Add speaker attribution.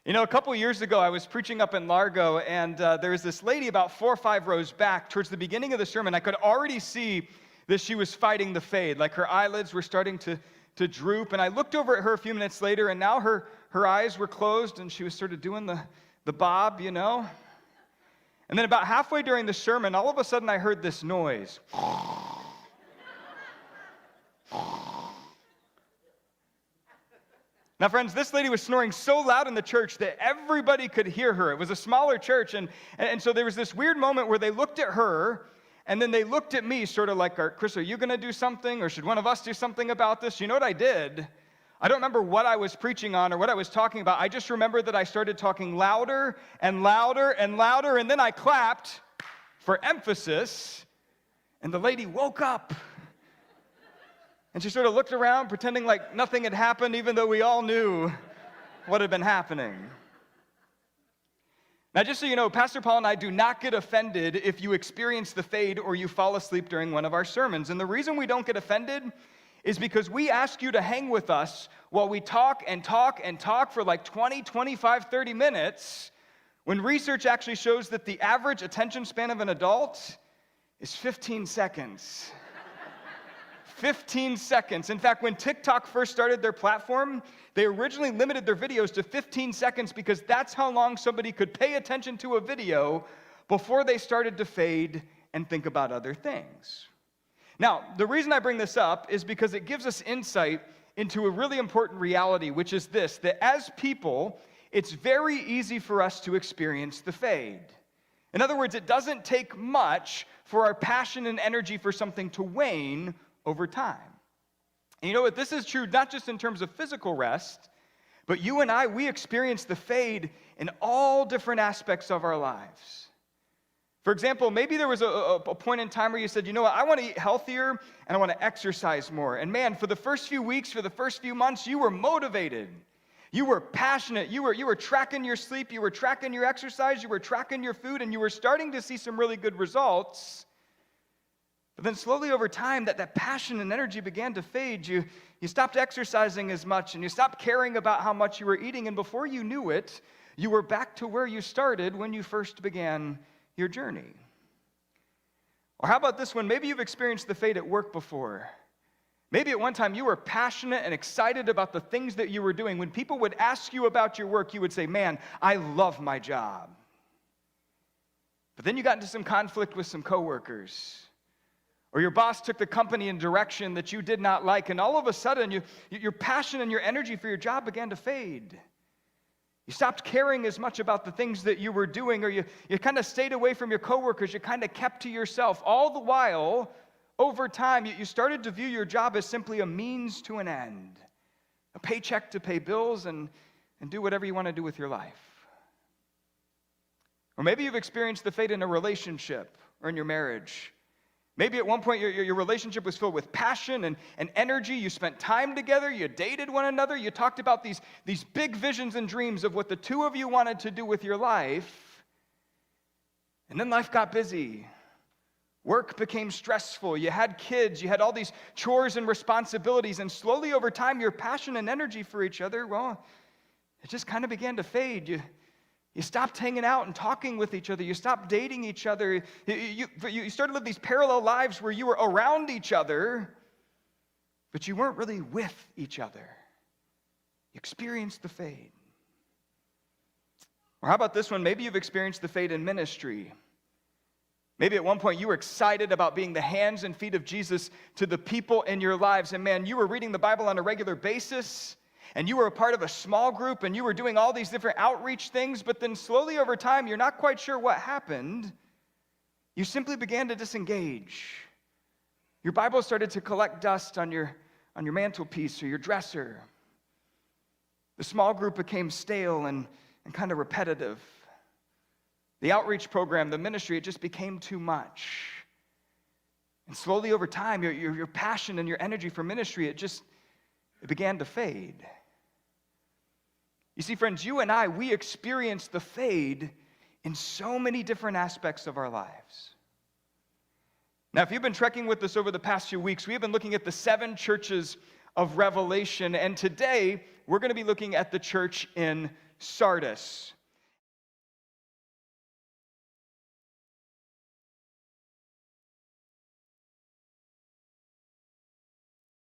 Speaker 1: You know, a couple years ago, I was preaching up in Largo, and there was this lady about 4 or 5 rows back. Towards the beginning of the sermon, I could already see that she was fighting the fade. Like her eyelids were starting to droop, and I looked over at her a few minutes later, and now her eyes were closed, and she was sort of doing the bob, you know? And then about halfway during the sermon, all of a sudden I heard this noise. Now, friends, this lady was snoring so loud in the church that everybody could hear her. It was a smaller church, and so there was this weird moment where they looked at her, and then they looked at me sort of like, Chris, are you going to do something, or should one of us do something about this? You know what I did? I don't remember what I was preaching on or what I was talking about. I just remember that I started talking louder and louder and louder, and then I clapped for emphasis, and the lady woke up. And she sort of looked around, pretending like nothing had happened, even though we all knew what had been happening. Now, just so you know, Pastor Paul and I do not get offended if you experience the fade or you fall asleep during one of our sermons. And the reason we don't get offended is because we ask you to hang with us while we talk and talk and talk for like 20, 25, 30 minutes, when research actually shows that the average attention span of an adult is 15 seconds. 15 seconds. In fact, when TikTok first started their platform, they originally limited their videos to 15 seconds because that's how long somebody could pay attention to a video before they started to fade and think about other things. Now, the reason I bring this up is because it gives us insight into a really important reality, which is this, that as people, it's very easy for us to experience the fade. In other words, it doesn't take much for our passion and energy for something to wane over time. And you know what? This is true not just in terms of physical rest, but you and I, we experience the fade in all different aspects of our lives. For example, maybe there was a point in time where you said, you know what, I want to eat healthier and I want to exercise more. And man, for the first few weeks, for the first few months, you were motivated. You were passionate. You were tracking your sleep. You were tracking your exercise. You were tracking your food, and you were starting to see some really good results. But then slowly over time, that passion and energy began to fade. You stopped exercising as much, and you stopped caring about how much you were eating, and before you knew it, you were back to where you started when you first began your journey. Or how about this one? Maybe you've experienced the fade at work before. Maybe at one time you were passionate and excited about the things that you were doing. When people would ask you about your work, you would say, man, I love my job. But then you got into some conflict with some coworkers. Or your boss took the company in a direction that you did not like, and all of a sudden, your passion and your energy for your job began to fade. You stopped caring as much about the things that you were doing, or you kind of stayed away from your coworkers. You kind of kept to yourself. All the while, over time, you started to view your job as simply a means to an end, a paycheck to pay bills and do whatever you want to do with your life. Or maybe you've experienced the fade in a relationship or in your marriage. Maybe at one point your relationship was filled with passion and energy. You spent time together. You dated one another. You talked about these big visions and dreams of what the two of you wanted to do with your life. And then life got busy. Work became stressful. You had kids. You had all these chores and responsibilities. And slowly over time, your passion and energy for each other, well, it just kind of began to fade. You stopped hanging out and talking with each other. You stopped dating each other. You started to live these parallel lives where you were around each other, but you weren't really with each other. You experienced the fade. Or how about this one? Maybe you've experienced the fade in ministry. Maybe at one point you were excited about being the hands and feet of Jesus to the people in your lives. And man, you were reading the Bible on a regular basis. And you were a part of a small group, and you were doing all these different outreach things, but then slowly over time, you're not quite sure what happened. You simply began to disengage. Your Bible started to collect dust on your mantelpiece or your dresser. The small group became stale and kind of repetitive. The outreach program, the ministry, it just became too much. And slowly over time, your passion and your energy for ministry, it began to fade. You see, friends, you and I, we experience the fade in so many different aspects of our lives. Now, if you've been trekking with us over the past few weeks, we have been looking at the 7 churches of Revelation, and today we're going to be looking at the church in Sardis.